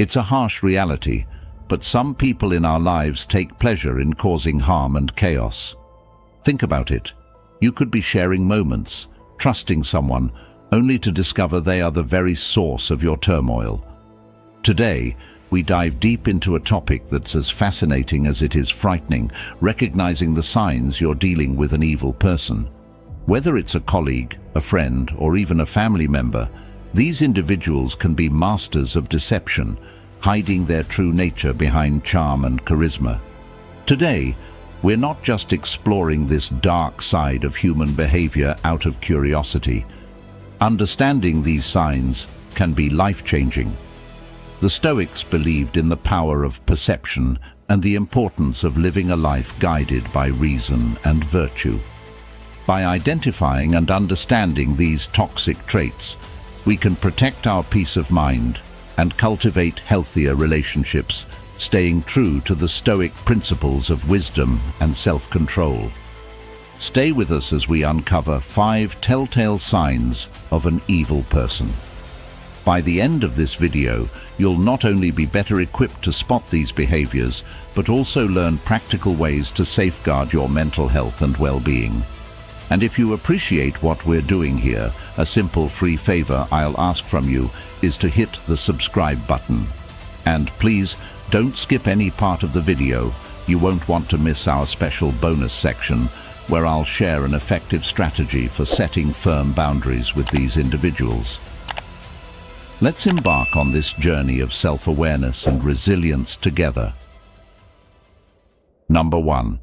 It's a harsh reality, but some people in our lives take pleasure in causing harm and chaos. Think about it. You could be sharing moments, trusting someone, only to discover they are the very source of your turmoil. Today, we dive deep into a topic that's as fascinating as it is frightening, recognizing the signs you're dealing with an evil person. Whether it's a colleague, a friend, or even a family member, these individuals can be masters of deception, hiding their true nature behind charm and charisma. Today, we're not just exploring this dark side of human behavior out of curiosity. Understanding these signs can be life-changing. The Stoics believed in the power of perception and the importance of living a life guided by reason and virtue. By identifying and understanding these toxic traits, we can protect our peace of mind and cultivate healthier relationships, staying true to the Stoic principles of wisdom and self-control. Stay with us as we uncover 5 telltale signs of an evil person. By the end of this video, you'll not only be better equipped to spot these behaviors, but also learn practical ways to safeguard your mental health and well-being. And if you appreciate what we're doing here, a simple free favor I'll ask from you is to hit the subscribe button. And please, don't skip any part of the video. You won't want to miss our special bonus section, where I'll share an effective strategy for setting firm boundaries with these individuals. Let's embark on this journey of self-awareness and resilience together. Number 1.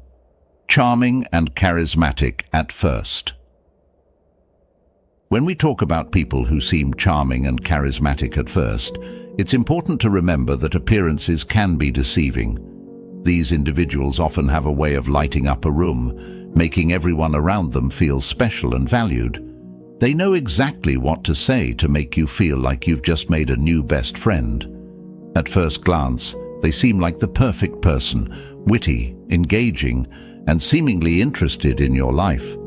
Charming and charismatic at first. When we talk about people who seem charming and charismatic at first, it's important to remember that appearances can be deceiving. These individuals often have a way of lighting up a room, making everyone around them feel special and valued. They know exactly what to say to make you feel like you've just made a new best friend. At first glance, they seem like the perfect person, witty, engaging, and seemingly interested in your life.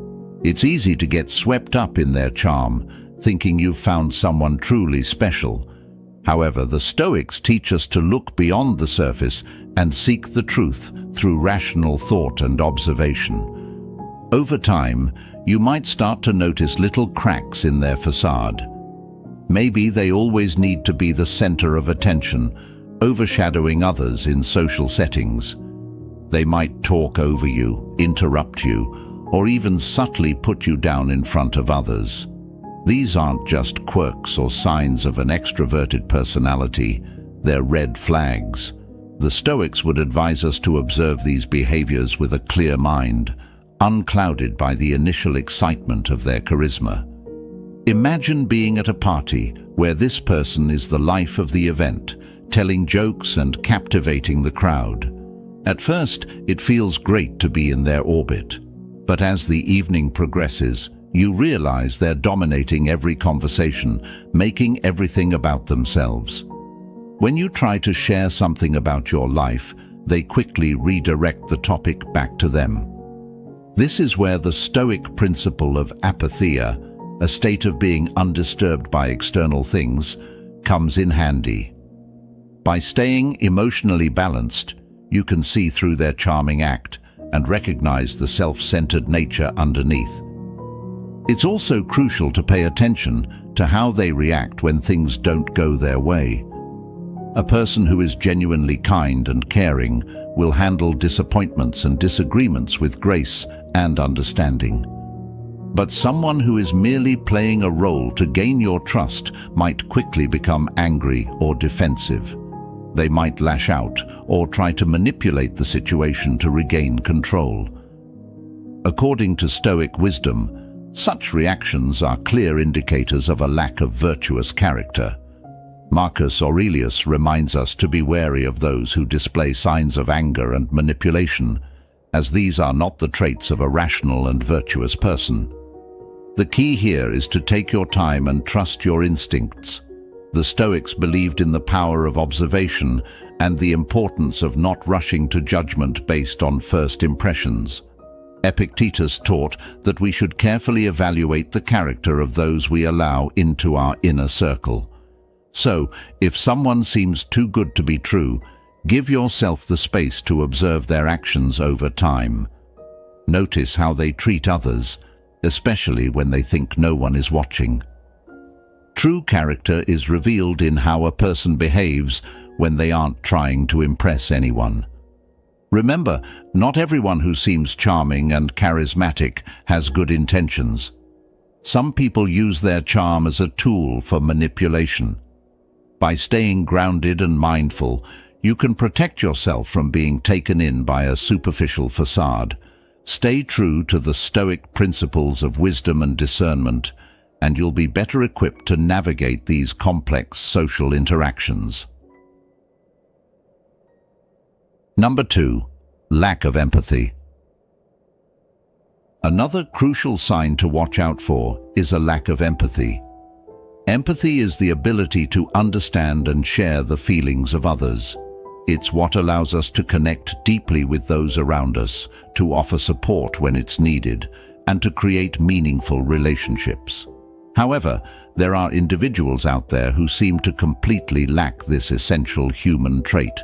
It's easy to get swept up in their charm, thinking you've found someone truly special. However, the Stoics teach us to look beyond the surface and seek the truth through rational thought and observation. Over time, you might start to notice little cracks in their facade. Maybe they always need to be the center of attention, overshadowing others in social settings. They might talk over you, interrupt you, or even subtly put you down in front of others. These aren't just quirks or signs of an extroverted personality, they're red flags. The Stoics would advise us to observe these behaviors with a clear mind, unclouded by the initial excitement of their charisma. Imagine being at a party where this person is the life of the event, telling jokes and captivating the crowd. At first, it feels great to be in their orbit, but as the evening progresses, you realize they're dominating every conversation, making everything about themselves. When you try to share something about your life, they quickly redirect the topic back to them. This is where the Stoic principle of apatheia, a state of being undisturbed by external things, comes in handy. By staying emotionally balanced, you can see through their charming act and recognize the self-centered nature underneath. It's also crucial to pay attention to how they react when things don't go their way. A person who is genuinely kind and caring will handle disappointments and disagreements with grace and understanding. But someone who is merely playing a role to gain your trust might quickly become angry or defensive. They might lash out or try to manipulate the situation to regain control. According to Stoic wisdom, such reactions are clear indicators of a lack of virtuous character. Marcus Aurelius reminds us to be wary of those who display signs of anger and manipulation, as these are not the traits of a rational and virtuous person. The key here is to take your time and trust your instincts. The Stoics believed in the power of observation and the importance of not rushing to judgment based on first impressions. Epictetus taught that we should carefully evaluate the character of those we allow into our inner circle. So, if someone seems too good to be true, give yourself the space to observe their actions over time. Notice how they treat others, especially when they think no one is watching. True character is revealed in how a person behaves when they aren't trying to impress anyone. Remember, not everyone who seems charming and charismatic has good intentions. Some people use their charm as a tool for manipulation. By staying grounded and mindful, you can protect yourself from being taken in by a superficial facade. Stay true to the Stoic principles of wisdom and discernment, and you'll be better equipped to navigate these complex social interactions. Number 2. Lack of empathy. Another crucial sign to watch out for is a lack of empathy. Empathy is the ability to understand and share the feelings of others. It's what allows us to connect deeply with those around us, to offer support when it's needed, and to create meaningful relationships. However, there are individuals out there who seem to completely lack this essential human trait.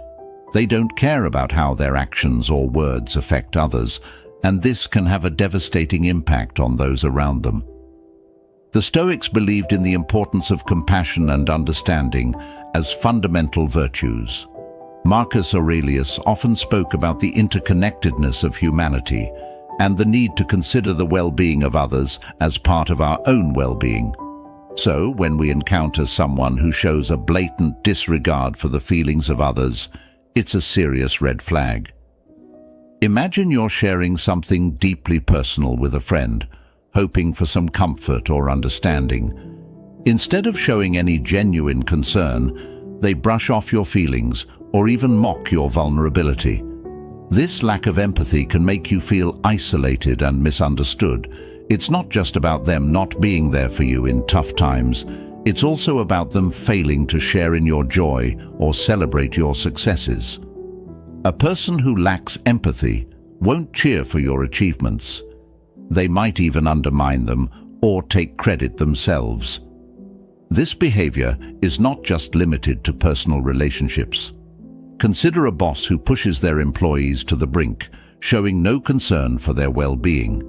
They don't care about how their actions or words affect others, and this can have a devastating impact on those around them. The Stoics believed in the importance of compassion and understanding as fundamental virtues. Marcus Aurelius often spoke about the interconnectedness of humanity and the need to consider the well-being of others as part of our own well-being. So, when we encounter someone who shows a blatant disregard for the feelings of others, it's a serious red flag. Imagine you're sharing something deeply personal with a friend, hoping for some comfort or understanding. Instead of showing any genuine concern, they brush off your feelings or even mock your vulnerability. This lack of empathy can make you feel isolated and misunderstood. It's not just about them not being there for you in tough times. It's also about them failing to share in your joy or celebrate your successes. A person who lacks empathy won't cheer for your achievements. They might even undermine them or take credit themselves. This behavior is not just limited to personal relationships. Consider a boss who pushes their employees to the brink, showing no concern for their well-being.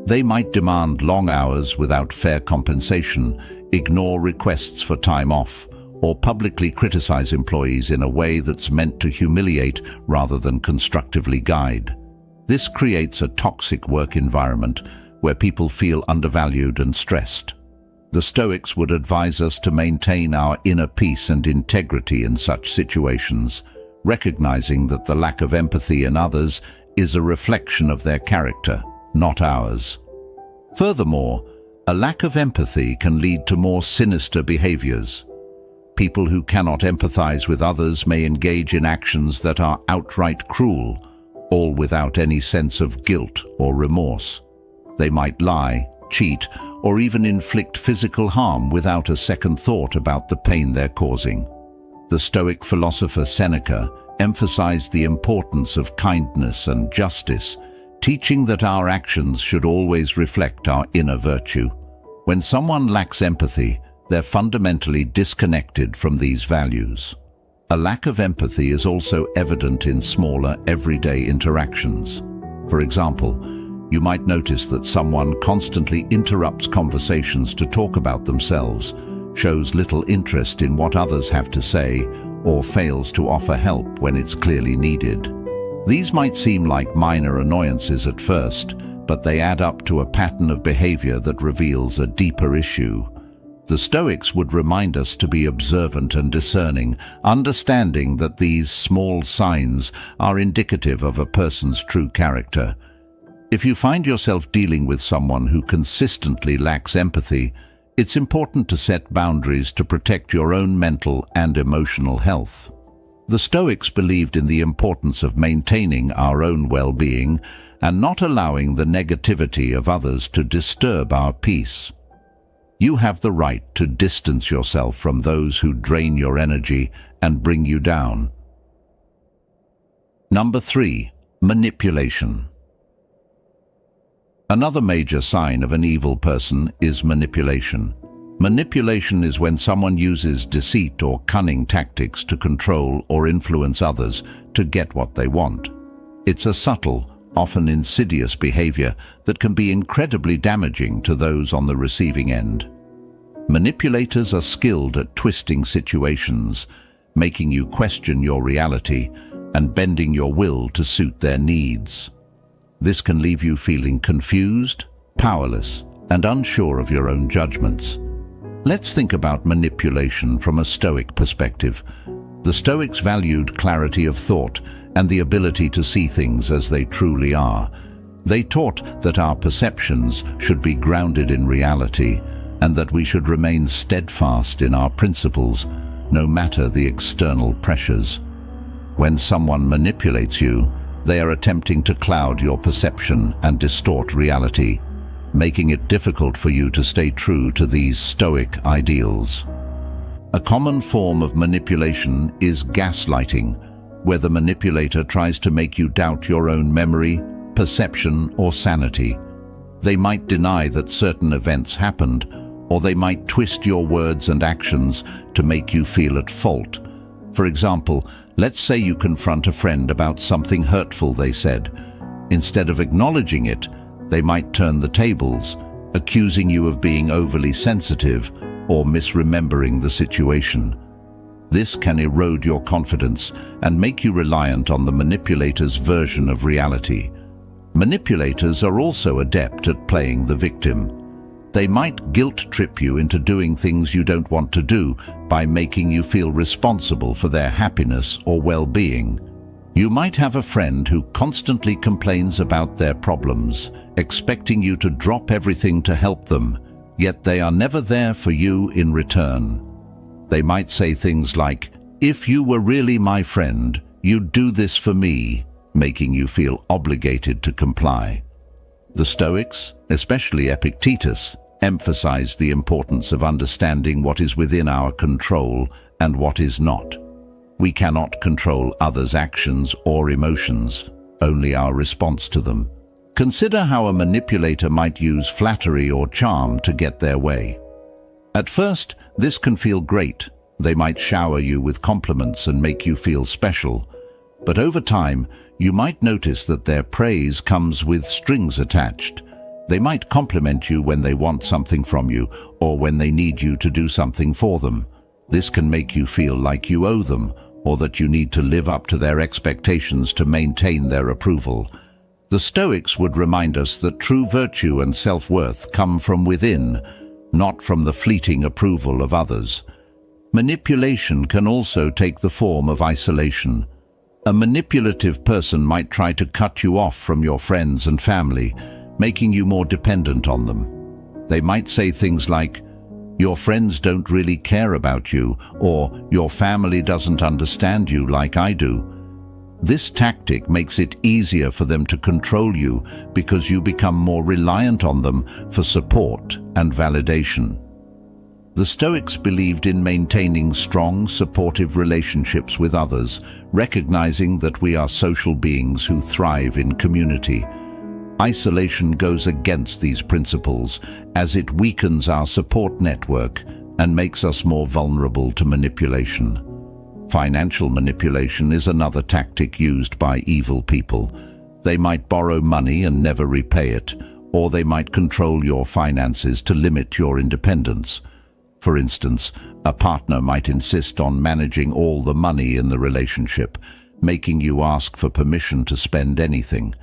They might demand long hours without fair compensation, ignore requests for time off, or publicly criticize employees in a way that's meant to humiliate rather than constructively guide. This creates a toxic work environment where people feel undervalued and stressed. The Stoics would advise us to maintain our inner peace and integrity in such situations, recognizing that the lack of empathy in others is a reflection of their character, not ours. Furthermore, a lack of empathy can lead to more sinister behaviors. People who cannot empathize with others may engage in actions that are outright cruel, all without any sense of guilt or remorse. They might lie, cheat, or even inflict physical harm without a second thought about the pain they're causing. The Stoic philosopher Seneca emphasized the importance of kindness and justice, teaching that our actions should always reflect our inner virtue. When someone lacks empathy, they're fundamentally disconnected from these values. A lack of empathy is also evident in smaller, everyday interactions. For example, you might notice that someone constantly interrupts conversations to talk about themselves, shows little interest in what others have to say, or fails to offer help when it's clearly needed. These might seem like minor annoyances at first, but they add up to a pattern of behavior that reveals a deeper issue. The Stoics would remind us to be observant and discerning, understanding that these small signs are indicative of a person's true character. If you find yourself dealing with someone who consistently lacks empathy, it's important to set boundaries to protect your own mental and emotional health. The Stoics believed in the importance of maintaining our own well-being and not allowing the negativity of others to disturb our peace. You have the right to distance yourself from those who drain your energy and bring you down. Number 3. Manipulation. Another major sign of an evil person is manipulation. Manipulation is when someone uses deceit or cunning tactics to control or influence others to get what they want. It's a subtle, often insidious behavior that can be incredibly damaging to those on the receiving end. Manipulators are skilled at twisting situations, making you question your reality and bending your will to suit their needs. This can leave you feeling confused, powerless, and unsure of your own judgments. Let's think about manipulation from a Stoic perspective. The Stoics valued clarity of thought and the ability to see things as they truly are. They taught that our perceptions should be grounded in reality and that we should remain steadfast in our principles, no matter the external pressures. When someone manipulates you, they are attempting to cloud your perception and distort reality, making it difficult for you to stay true to these Stoic ideals. A common form of manipulation is gaslighting, where the manipulator tries to make you doubt your own memory, perception, or sanity. They might deny that certain events happened, or they might twist your words and actions to make you feel at fault. For example, let's say you confront a friend about something hurtful they said. Instead of acknowledging it, they might turn the tables, accusing you of being overly sensitive or misremembering the situation. This can erode your confidence and make you reliant on the manipulator's version of reality. Manipulators are also adept at playing the victim. They might guilt-trip you into doing things you don't want to do by making you feel responsible for their happiness or well-being. You might have a friend who constantly complains about their problems, expecting you to drop everything to help them, yet they are never there for you in return. They might say things like, "If you were really my friend, you'd do this for me," making you feel obligated to comply. The Stoics, especially Epictetus, emphasized the importance of understanding what is within our control and what is not. We cannot control others' actions or emotions, only our response to them. Consider how a manipulator might use flattery or charm to get their way. At first, this can feel great. They might shower you with compliments and make you feel special. But over time, you might notice that their praise comes with strings attached. They might compliment you when they want something from you or when they need you to do something for them. This can make you feel like you owe them or that you need to live up to their expectations to maintain their approval. The Stoics would remind us that true virtue and self-worth come from within, not from the fleeting approval of others. Manipulation can also take the form of isolation. A manipulative person might try to cut you off from your friends and family, making you more dependent on them. They might say things like, "Your friends don't really care about you," or "Your family doesn't understand you like I do." This tactic makes it easier for them to control you because you become more reliant on them for support and validation. The Stoics believed in maintaining strong, supportive relationships with others, recognizing that we are social beings who thrive in community. Isolation goes against these principles as it weakens our support network and makes us more vulnerable to manipulation. Financial manipulation is another tactic used by evil people. They might borrow money and never repay it, or they might control your finances to limit your independence. For instance, a partner might insist on managing all the money in the relationship, making you ask for permission to spend anything.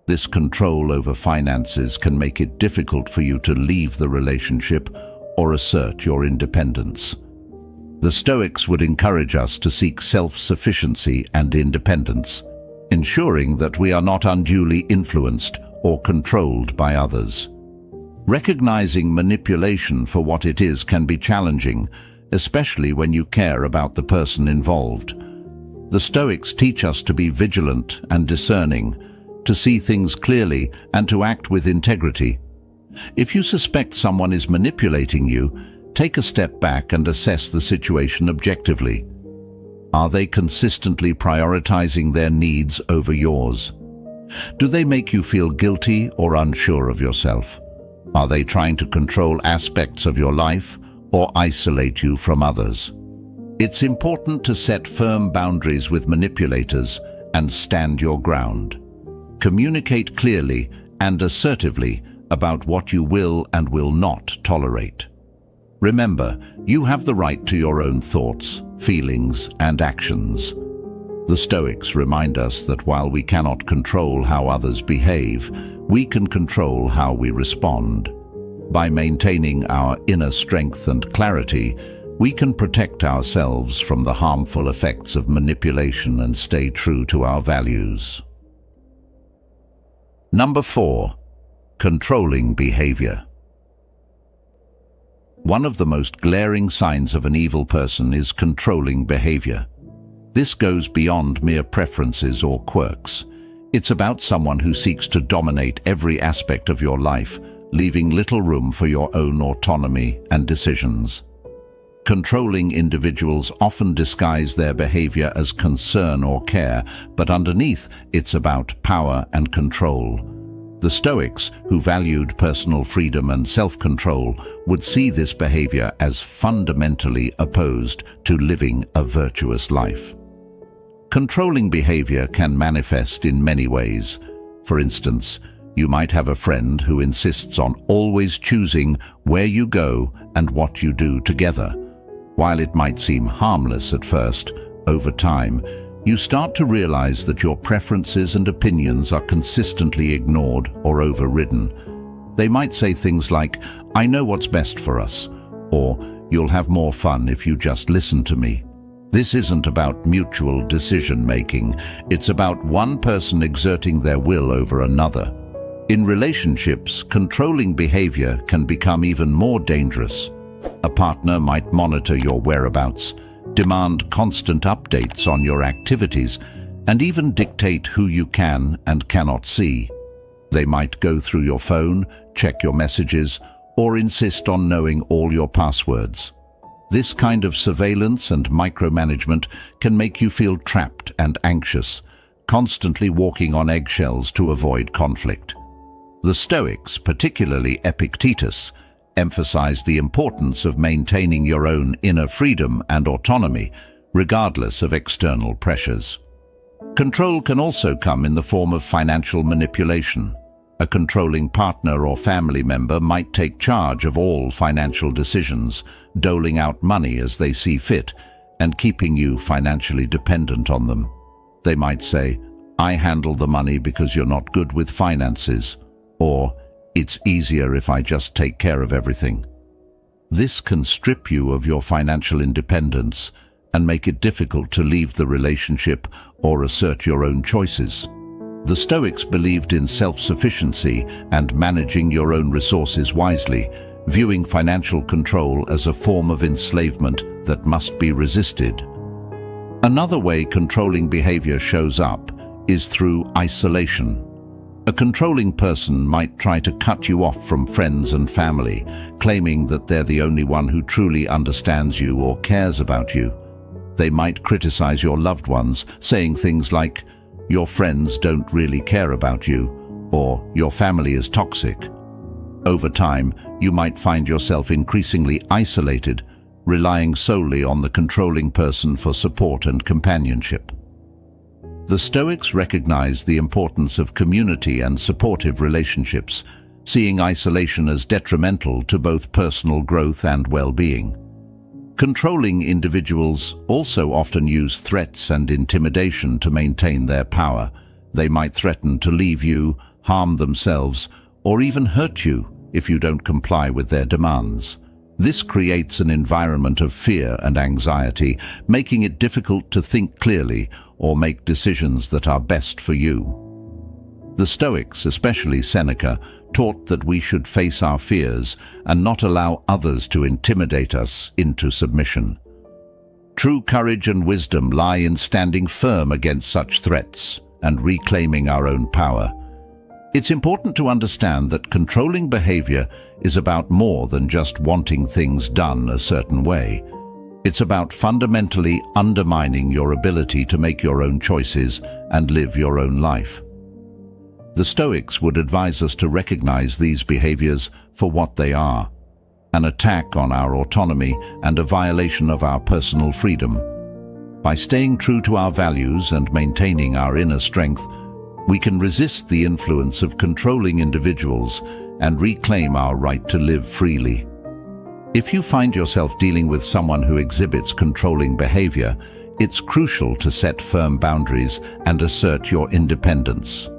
This control over finances can make it difficult for you to leave the relationship or assert your independence. The Stoics would encourage us to seek self-sufficiency and independence, ensuring that we are not unduly influenced or controlled by others. Recognizing manipulation for what it is can be challenging, especially when you care about the person involved. The Stoics teach us to be vigilant and discerning, to see things clearly and to act with integrity. If you suspect someone is manipulating you, take a step back and assess the situation objectively. Are they consistently prioritizing their needs over yours? Do they make you feel guilty or unsure of yourself? Are they trying to control aspects of your life, or isolate you from others. It's important to set firm boundaries with manipulators and stand your ground. Communicate clearly and assertively about what you will and will not tolerate. Remember, you have the right to your own thoughts, feelings, and actions. The Stoics remind us that while we cannot control how others behave, we can control how we respond. By maintaining our inner strength and clarity, we can protect ourselves from the harmful effects of manipulation and stay true to our values. Number 4. Controlling behavior. One of the most glaring signs of an evil person is controlling behavior. This goes beyond mere preferences or quirks. It's about someone who seeks to dominate every aspect of your life, leaving little room for your own autonomy and decisions. Controlling individuals often disguise their behavior as concern or care, but underneath it's about power and control. The Stoics, who valued personal freedom and self-control, would see this behavior as fundamentally opposed to living a virtuous life. Controlling behavior can manifest in many ways. For instance, you might have a friend who insists on always choosing where you go and what you do together. While it might seem harmless at first, over time, you start to realize that your preferences and opinions are consistently ignored or overridden. They might say things like, "I know what's best for us," or "You'll have more fun if you just listen to me." This isn't about mutual decision-making. It's about one person exerting their will over another. In relationships, controlling behavior can become even more dangerous. A partner might monitor your whereabouts, demand constant updates on your activities, and even dictate who you can and cannot see. They might go through your phone, check your messages, or insist on knowing all your passwords. This kind of surveillance and micromanagement can make you feel trapped and anxious, constantly walking on eggshells to avoid conflict. The Stoics, particularly Epictetus, emphasized the importance of maintaining your own inner freedom and autonomy, regardless of external pressures. Control can also come in the form of financial manipulation. A controlling partner or family member might take charge of all financial decisions, doling out money as they see fit, and keeping you financially dependent on them. They might say, "I handle the money because you're not good with finances," or "It's easier if I just take care of everything." This can strip you of your financial independence and make it difficult to leave the relationship or assert your own choices. The Stoics believed in self-sufficiency and managing your own resources wisely, viewing financial control as a form of enslavement that must be resisted. Another way controlling behavior shows up is through isolation. A controlling person might try to cut you off from friends and family, claiming that they're the only one who truly understands you or cares about you. They might criticize your loved ones, saying things like, "Your friends don't really care about you," or "Your family is toxic." Over time, you might find yourself increasingly isolated, relying solely on the controlling person for support and companionship. The Stoics recognized the importance of community and supportive relationships, seeing isolation as detrimental to both personal growth and well-being. Controlling individuals also often use threats and intimidation to maintain their power. They might threaten to leave you, harm themselves, or even hurt you if you don't comply with their demands. This creates an environment of fear and anxiety, making it difficult to think clearly or make decisions that are best for you. The Stoics, especially Seneca, taught that we should face our fears and not allow others to intimidate us into submission. True courage and wisdom lie in standing firm against such threats and reclaiming our own power. It's important to understand that controlling behavior is about more than just wanting things done a certain way. It's about fundamentally undermining your ability to make your own choices and live your own life. The Stoics would advise us to recognize these behaviors for what they are: an attack on our autonomy and a violation of our personal freedom. By staying true to our values and maintaining our inner strength, we can resist the influence of controlling individuals and reclaim our right to live freely. If you find yourself dealing with someone who exhibits controlling behavior, it's crucial to set firm boundaries and assert your independence.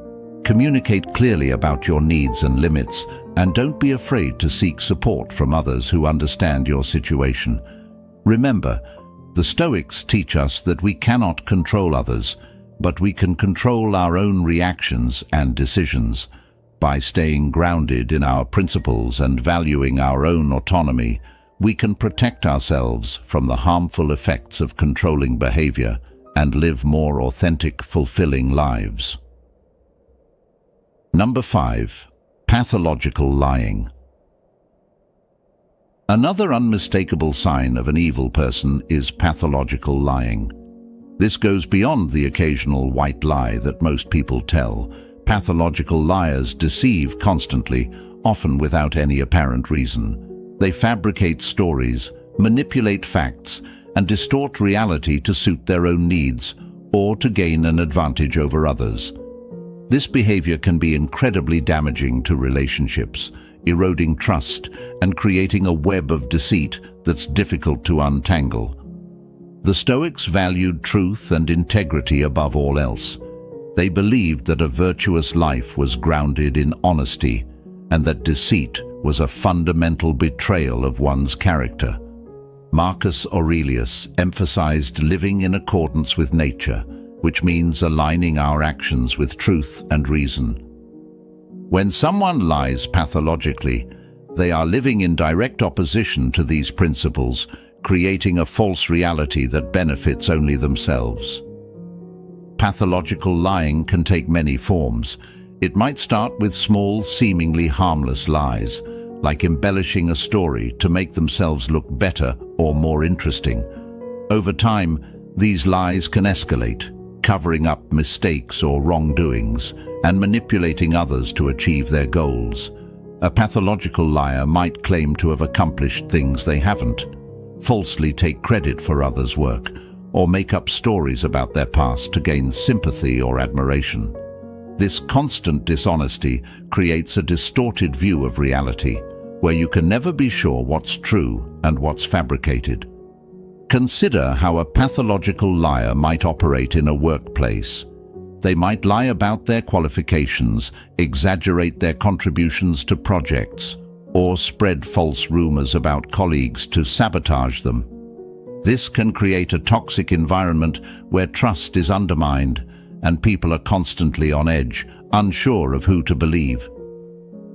Communicate clearly about your needs and limits, and don't be afraid to seek support from others who understand your situation. Remember, the Stoics teach us that we cannot control others, but we can control our own reactions and decisions. By staying grounded in our principles and valuing our own autonomy, we can protect ourselves from the harmful effects of controlling behavior and live more authentic, fulfilling lives. Number 5. Pathological lying. Another unmistakable sign of an evil person is pathological lying. This goes beyond the occasional white lie that most people tell. Pathological liars deceive constantly, often without any apparent reason. They fabricate stories, manipulate facts, and distort reality to suit their own needs or to gain an advantage over others. This behavior can be incredibly damaging to relationships, eroding trust and creating a web of deceit that's difficult to untangle. The Stoics valued truth and integrity above all else. They believed that a virtuous life was grounded in honesty and that deceit was a fundamental betrayal of one's character. Marcus Aurelius emphasized living in accordance with nature, which means aligning our actions with truth and reason. When someone lies pathologically, they are living in direct opposition to these principles, creating a false reality that benefits only themselves. Pathological lying can take many forms. It might start with small, seemingly harmless lies, like embellishing a story to make themselves look better or more interesting. Over time, these lies can escalate, covering up mistakes or wrongdoings and manipulating others to achieve their goals. A pathological liar might claim to have accomplished things they haven't, falsely take credit for others' work, or make up stories about their past to gain sympathy or admiration. This constant dishonesty creates a distorted view of reality, where you can never be sure what's true and what's fabricated. Consider how a pathological liar might operate in a workplace. They might lie about their qualifications, exaggerate their contributions to projects, or spread false rumors about colleagues to sabotage them. This can create a toxic environment where trust is undermined and people are constantly on edge, unsure of who to believe.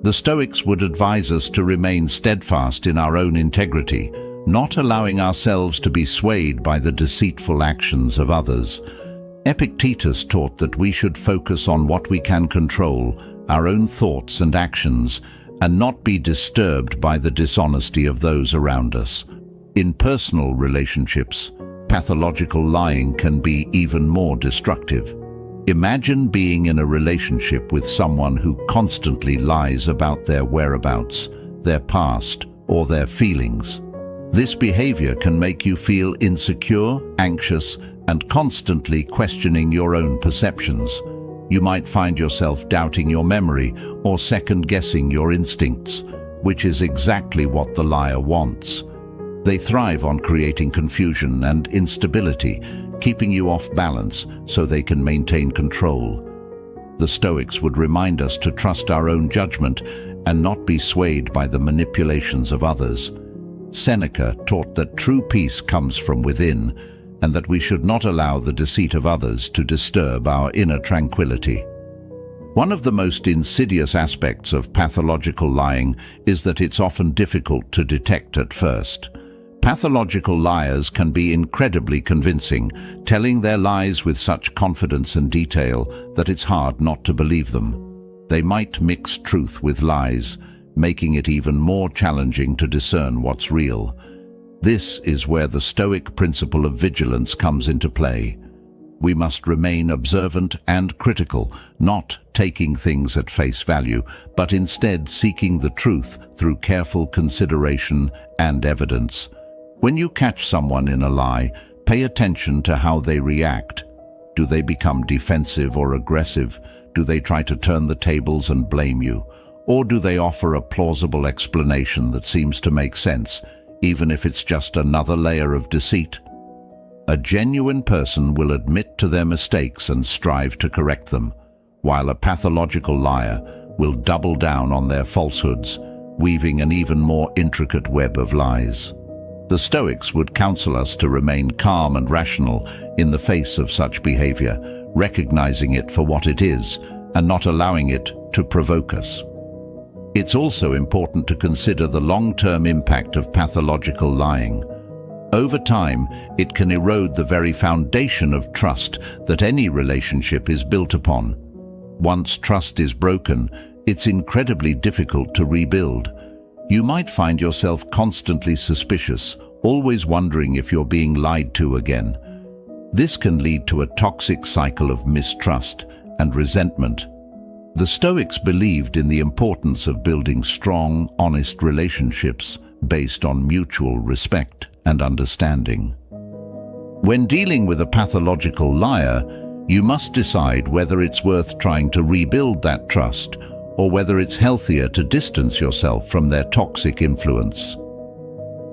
The Stoics would advise us to remain steadfast in our own integrity, not allowing ourselves to be swayed by the deceitful actions of others. Epictetus taught that we should focus on what we can control, our own thoughts and actions, and not be disturbed by the dishonesty of those around us. In personal relationships, pathological lying can be even more destructive. Imagine being in a relationship with someone who constantly lies about their whereabouts, their past, or their feelings. This behavior can make you feel insecure, anxious, and constantly questioning your own perceptions. You might find yourself doubting your memory or second-guessing your instincts, which is exactly what the liar wants. They thrive on creating confusion and instability, keeping you off balance so they can maintain control. The Stoics would remind us to trust our own judgment and not be swayed by the manipulations of others. Seneca taught that true peace comes from within, and that we should not allow the deceit of others to disturb our inner tranquility. One of the most insidious aspects of pathological lying is that it's often difficult to detect at first. Pathological liars can be incredibly convincing, telling their lies with such confidence and detail that it's hard not to believe them. They might mix truth with lies, making it even more challenging to discern what's real. This is where the Stoic principle of vigilance comes into play. We must remain observant and critical, not taking things at face value, but instead seeking the truth through careful consideration and evidence. When you catch someone in a lie, pay attention to how they react. Do they become defensive or aggressive? Do they try to turn the tables and blame you? Or do they offer a plausible explanation that seems to make sense, even if it's just another layer of deceit? A genuine person will admit to their mistakes and strive to correct them, while a pathological liar will double down on their falsehoods, weaving an even more intricate web of lies. The Stoics would counsel us to remain calm and rational in the face of such behavior, recognizing it for what it is and not allowing it to provoke us. It's also important to consider the long-term impact of pathological lying. Over time, it can erode the very foundation of trust that any relationship is built upon. Once trust is broken, it's incredibly difficult to rebuild. You might find yourself constantly suspicious, always wondering if you're being lied to again. This can lead to a toxic cycle of mistrust and resentment. The Stoics believed in the importance of building strong, honest relationships based on mutual respect and understanding. When dealing with a pathological liar, you must decide whether it's worth trying to rebuild that trust or whether it's healthier to distance yourself from their toxic influence.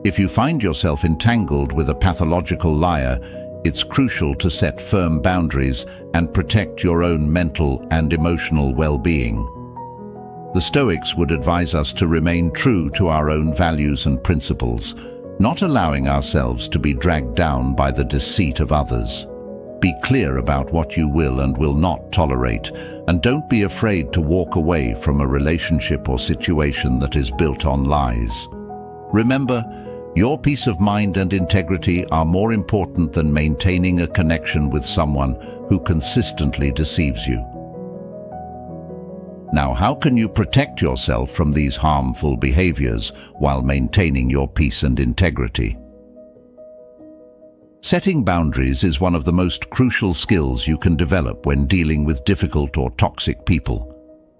If you find yourself entangled with a pathological liar, it's crucial to set firm boundaries and protect your own mental and emotional well-being. The Stoics would advise us to remain true to our own values and principles, not allowing ourselves to be dragged down by the deceit of others. Be clear about what you will and will not tolerate, and don't be afraid to walk away from a relationship or situation that is built on lies. Remember, your peace of mind and integrity are more important than maintaining a connection with someone who consistently deceives you. Now, how can you protect yourself from these harmful behaviors while maintaining your peace and integrity? Setting boundaries is one of the most crucial skills you can develop when dealing with difficult or toxic people.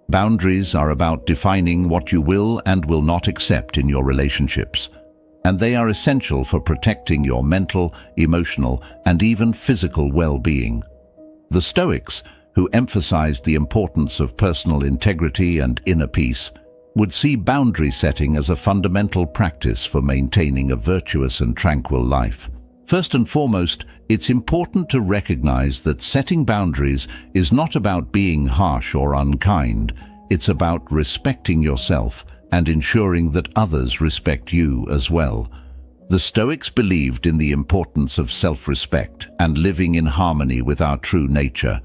Boundaries are about defining what you will and will not accept in your relationships, and they are essential for protecting your mental, emotional, and even physical well-being. The Stoics, who emphasized the importance of personal integrity and inner peace, would see boundary setting as a fundamental practice for maintaining a virtuous and tranquil life. First and foremost, it's important to recognize that setting boundaries is not about being harsh or unkind. It's about respecting yourself and ensuring that others respect you as well. The Stoics believed in the importance of self-respect and living in harmony with our true nature.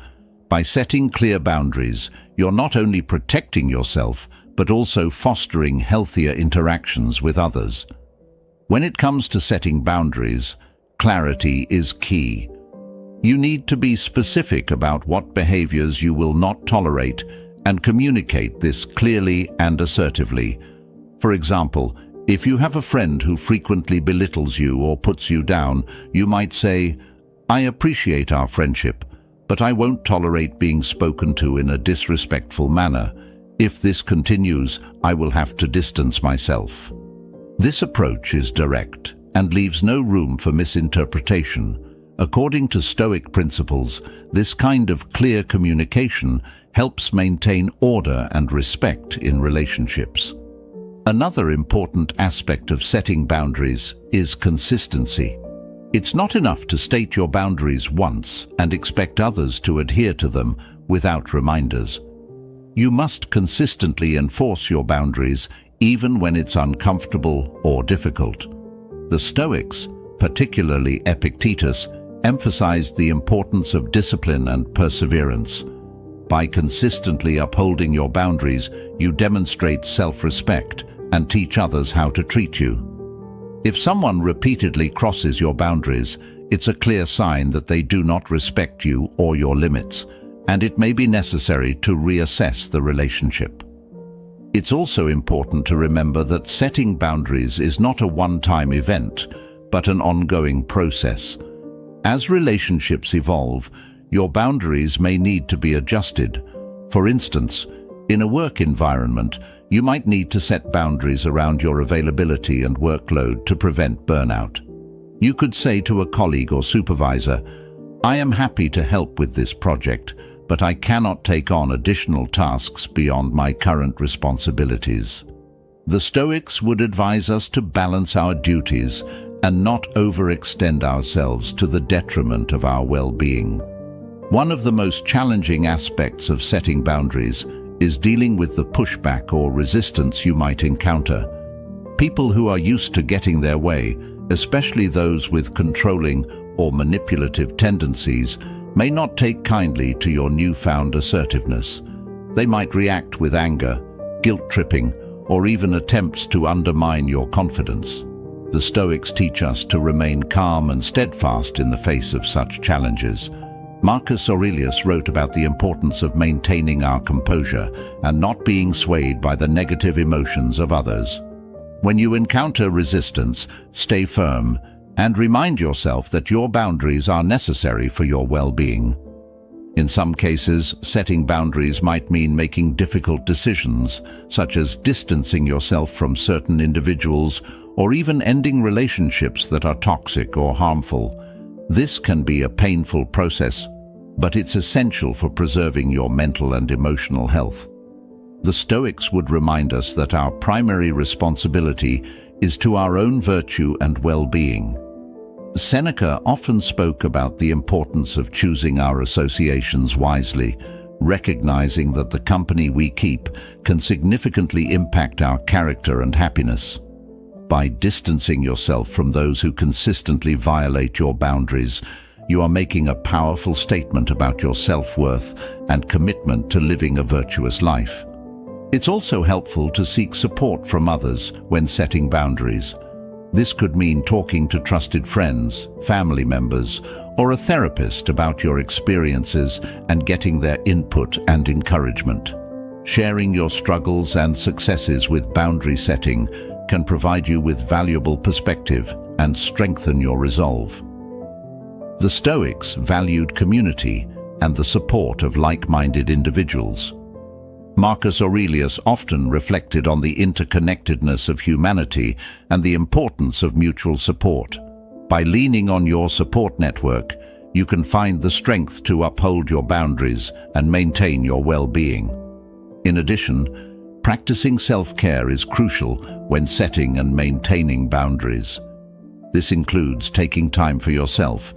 By setting clear boundaries, you're not only protecting yourself, but also fostering healthier interactions with others. When it comes to setting boundaries, clarity is key. You need to be specific about what behaviors you will not tolerate and communicate this clearly and assertively. For example, if you have a friend who frequently belittles you or puts you down, you might say, "I appreciate our friendship, but I won't tolerate being spoken to in a disrespectful manner. If this continues, I will have to distance myself." This approach is direct and leaves no room for misinterpretation. According to Stoic principles, this kind of clear communication helps maintain order and respect in relationships. Another important aspect of setting boundaries is consistency. It's not enough to state your boundaries once and expect others to adhere to them without reminders. You must consistently enforce your boundaries even when it's uncomfortable or difficult. The Stoics, particularly Epictetus, emphasized the importance of discipline and perseverance. By consistently upholding your boundaries, you demonstrate self-respect and teach others how to treat you. If someone repeatedly crosses your boundaries, it's a clear sign that they do not respect you or your limits, and it may be necessary to reassess the relationship. It's also important to remember that setting boundaries is not a one-time event, but an ongoing process. As relationships evolve, your boundaries may need to be adjusted. For instance, in a work environment, you might need to set boundaries around your availability and workload to prevent burnout. You could say to a colleague or supervisor, "I am happy to help with this project, but I cannot take on additional tasks beyond my current responsibilities." The Stoics would advise us to balance our duties and not overextend ourselves to the detriment of our well-being. One of the most challenging aspects of setting boundaries is dealing with the pushback or resistance you might encounter. People who are used to getting their way, especially those with controlling or manipulative tendencies, may not take kindly to your newfound assertiveness. They might react with anger, guilt-tripping, or even attempts to undermine your confidence. The Stoics teach us to remain calm and steadfast in the face of such challenges. Marcus Aurelius wrote about the importance of maintaining our composure and not being swayed by the negative emotions of others. When you encounter resistance, stay firm and remind yourself that your boundaries are necessary for your well-being. In some cases, setting boundaries might mean making difficult decisions, such as distancing yourself from certain individuals or even ending relationships that are toxic or harmful. This can be a painful process, but it's essential for preserving your mental and emotional health. The Stoics would remind us that our primary responsibility is to our own virtue and well-being. Seneca often spoke about the importance of choosing our associations wisely, recognizing that the company we keep can significantly impact our character and happiness. By distancing yourself from those who consistently violate your boundaries, you are making a powerful statement about your self-worth and commitment to living a virtuous life. It's also helpful to seek support from others when setting boundaries. This could mean talking to trusted friends, family members, or a therapist about your experiences and getting their input and encouragement. Sharing your struggles and successes with boundary setting can provide you with valuable perspective and strengthen your resolve. The Stoics valued community and the support of like-minded individuals. Marcus Aurelius often reflected on the interconnectedness of humanity and the importance of mutual support. By leaning on your support network, you can find the strength to uphold your boundaries and maintain your well-being. In addition, practicing self-care is crucial when setting and maintaining boundaries. This includes taking time for yourself,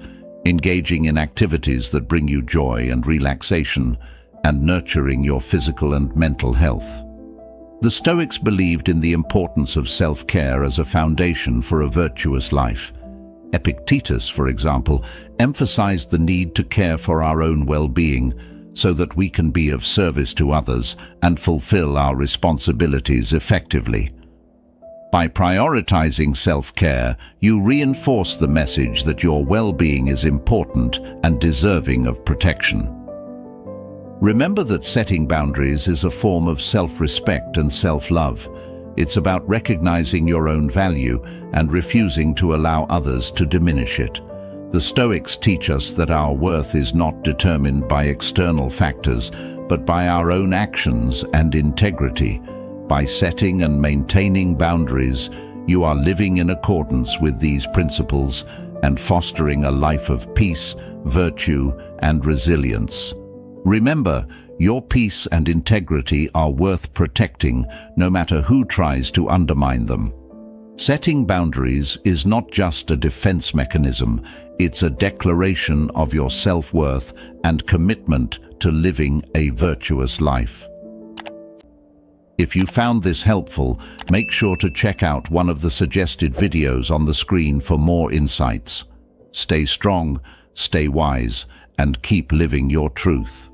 engaging in activities that bring you joy and relaxation, and nurturing your physical and mental health. The Stoics believed in the importance of self-care as a foundation for a virtuous life. Epictetus, for example, emphasized the need to care for our own well-being so that we can be of service to others and fulfill our responsibilities effectively. By prioritizing self-care, you reinforce the message that your well-being is important and deserving of protection. Remember that setting boundaries is a form of self-respect and self-love. It's about recognizing your own value and refusing to allow others to diminish it. The Stoics teach us that our worth is not determined by external factors, but by our own actions and integrity. By setting and maintaining boundaries, you are living in accordance with these principles and fostering a life of peace, virtue, and resilience. Remember, your peace and integrity are worth protecting, no matter who tries to undermine them. Setting boundaries is not just a defense mechanism, it's a declaration of your self-worth and commitment to living a virtuous life. If you found this helpful, make sure to check out one of the suggested videos on the screen for more insights. Stay strong, stay wise, and keep living your truth.